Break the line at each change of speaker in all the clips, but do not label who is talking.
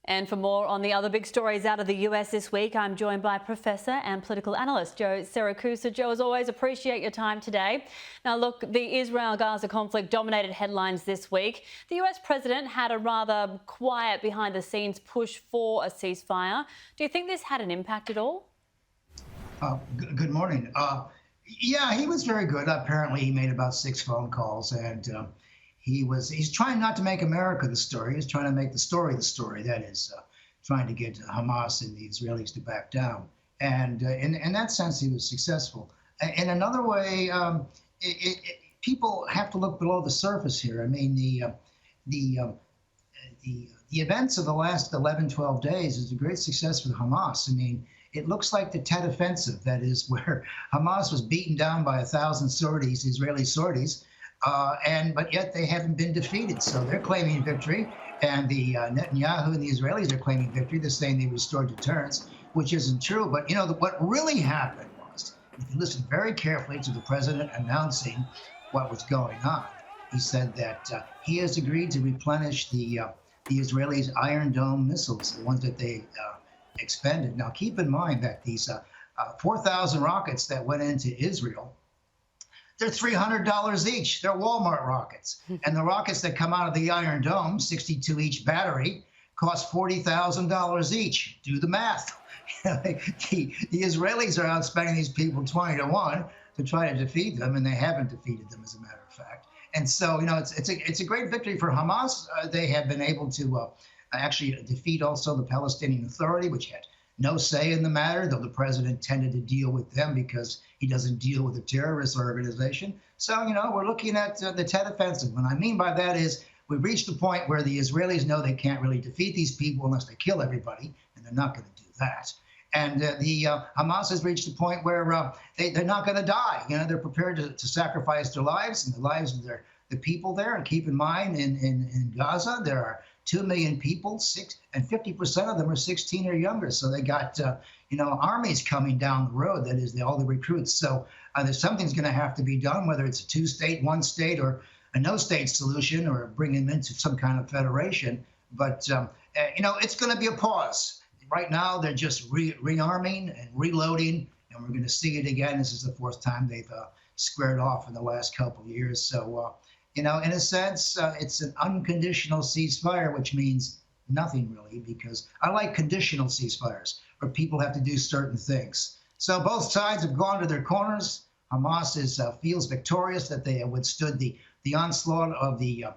And for more on the other big stories out of the US this week, I'm joined by Professor and political analyst Joe Siracusa. Joe, as always, appreciate your time today. Now, look, the Israel-Gaza conflict dominated headlines this week. The US president had a rather quiet behind-the-scenes push for a ceasefire. Do you think this had an impact at all?
Good morning. Yeah, he was very good. Apparently, he made about 6 phone calls, and he's trying not to make America the story. He's trying to make the story the story. That is, trying to get Hamas and the Israelis to back down. And in that sense, he was successful. In another way, people have to look below the surface here. I mean, the events of the last 11, 12 days is a great success for Hamas. I mean, it looks like the Tet Offensive, that is, where Hamas was beaten down by 1,000 sorties, Israeli sorties, but yet they haven't been defeated. So they're claiming victory, and the Netanyahu and the Israelis are claiming victory. They're saying they restored deterrence, which isn't true. But, you know, what really happened was, if you listen very carefully to the president announcing what was going on, he said that he has agreed to replenish the Israelis' Iron Dome missiles, the ones that they expended. Now, keep in mind that these 4,000 rockets that went into Israel, they're $300 each. They're Walmart rockets. And the rockets that come out of the Iron Dome, 62 each battery, cost $40,000 each. Do the math. the Israelis are outspending these people 20 to 1 to try to defeat them, and they haven't defeated them, as a matter of fact. And so, you know, it's a great victory for Hamas. They have been able to actually defeat also the Palestinian Authority, which had no say in the matter, though the president tended to deal with them because he doesn't deal with a terrorist organization. So, you know, we're looking at the Tet Offensive. What I mean by that is we've reached a point where the Israelis know they can't really defeat these people unless they kill everybody, and they're not going to do that. And the Hamas has reached a point where they're not going to die. You know, they're prepared to sacrifice their lives and the lives of the people there. And keep in mind, in Gaza, there are 2 million people, and 50% of them are 16 or younger. So they got, you know, armies coming down the road. That is, all the recruits. So there's something's going to have to be done, whether it's a 2-state, 1-state, or a no-state solution, or bring them into some kind of federation. But, you know, it's going to be a pause. Right now, they're just rearming and reloading, and we're going to see it again. This is the 4th time they've squared off in the last couple of years. So, you know, in a sense, it's an unconditional ceasefire, which means nothing really, because I like conditional ceasefires where people have to do certain things. So both sides have gone to their corners. Hamas feels victorious that they have withstood the onslaught of the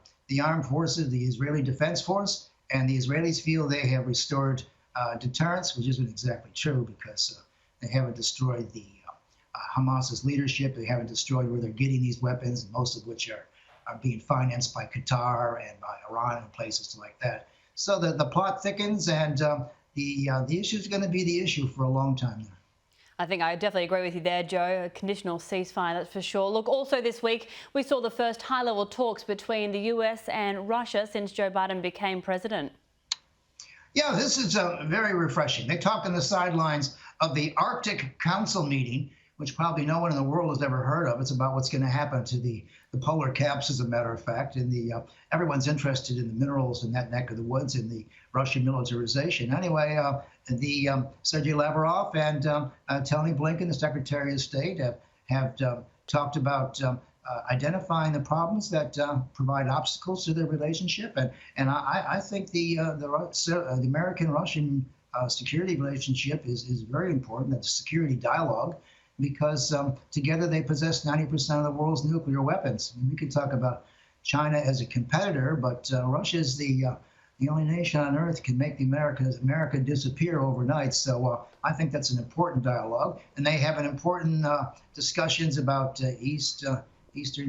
armed forces, the Israeli Defense Force, and the Israelis feel they have restored deterrence, which isn't exactly true because they haven't destroyed the Hamas's leadership. They haven't destroyed where they're getting these weapons, most of which are being financed by Qatar and by Iran and places like that. So the plot thickens, and the issue is going to be the issue for a long time now.
I think I definitely agree with you there, Joe. A conditional ceasefire, that's for sure. Look, also this week, we saw the first high-level talks between the US and Russia since Joe Biden became president.
Yeah, this is very refreshing. They talked on the sidelines of the Arctic Council meeting, which probably no one in the world has ever heard of. It's about what's going to happen to the polar caps, as a matter of fact. And everyone's interested in the minerals in that neck of the woods and the Russian militarization. Anyway, Sergei Lavrov and Tony Blinken, the Secretary of State, have talked about identifying the problems that provide obstacles to their relationship. And I think the American-Russian security relationship is very important. That's a security dialogue, because together they possess 90% of the world's nuclear weapons. I mean, we could talk about China as a competitor, but Russia is the only nation on earth can make America disappear overnight. So I think that's an important dialogue. And they have an important discussions about Eastern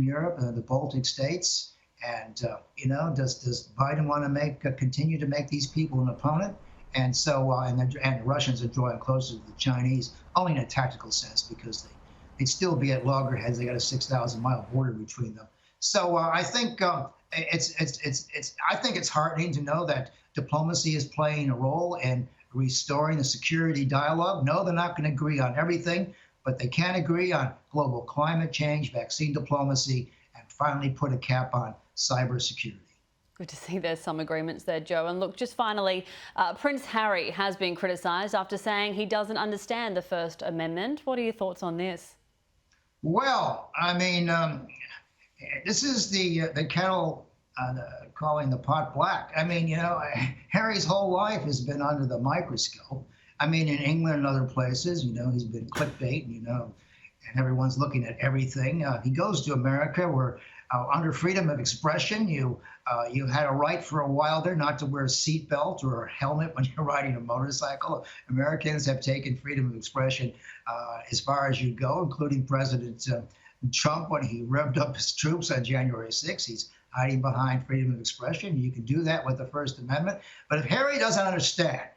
Europe, the Baltic states. And, you know, does Biden want to continue to make these people an opponent? And so, and the Russians are drawing closer to the Chinese, only in a tactical sense, because they'd still be at loggerheads. They got a 6,000-mile border between them. So I think it's heartening to know that diplomacy is playing a role in restoring the security dialogue. No, they're not going to agree on everything, but they can agree on global climate change, vaccine diplomacy, and finally put a cap on cybersecurity.
Good to see there's some agreements there, Joe. And look, just finally, Prince Harry has been criticised after saying he doesn't understand the First Amendment. What are your thoughts on this?
Well, I mean, this is the kettle calling the pot black. I mean, Harry's whole life has been under the microscope. I mean, in England and other places, he's been clickbait, and everyone's looking at everything. He goes to America where under freedom of expression, you had a right for a while there not to wear a seatbelt or a helmet when you're riding a motorcycle. Americans have taken freedom of expression as far as you go, including President Trump when he revved up his troops on January 6th. He's hiding behind freedom of expression. You can do that with the First Amendment. But if Harry doesn't understand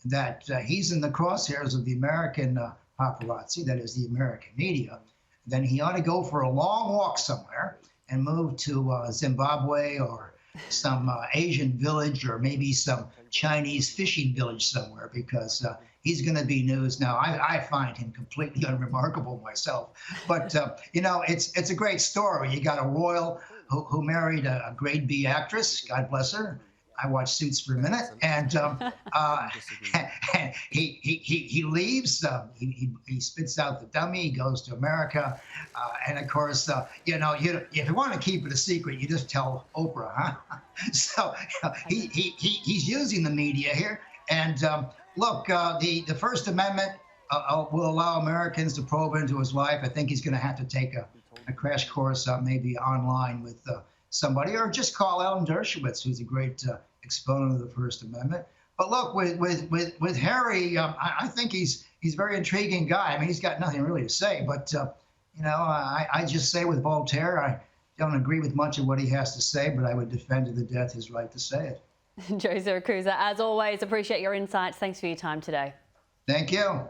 that he's in the crosshairs of the American paparazzi, that is the American media, then he ought to go for a long walk somewhere and move to Zimbabwe or some Asian village or maybe some Chinese fishing village somewhere, because he's going to be news. Now, I find him completely unremarkable myself. But, it's a great story. You got a royal who married a grade B actress, God bless her. I watched Suits for a minute, and he leaves. He spits out the dummy. He goes to America, and of course, if you want to keep it a secret, you just tell Oprah, huh? So he's using the media here. And look, the First Amendment will allow Americans to probe into his life. I think he's going to have to take a crash course, maybe online with somebody, or just call Alan Dershowitz, who's a great exponent of the First Amendment. But look, with Harry, I think he's a very intriguing guy. I mean, he's got nothing really to say, but I just say with Voltaire, I don't agree with much of what he has to say, but I would defend to the death his right to say it.
Joe Siracusa, as always, appreciate your insights. Thanks for your time today.
Thank you.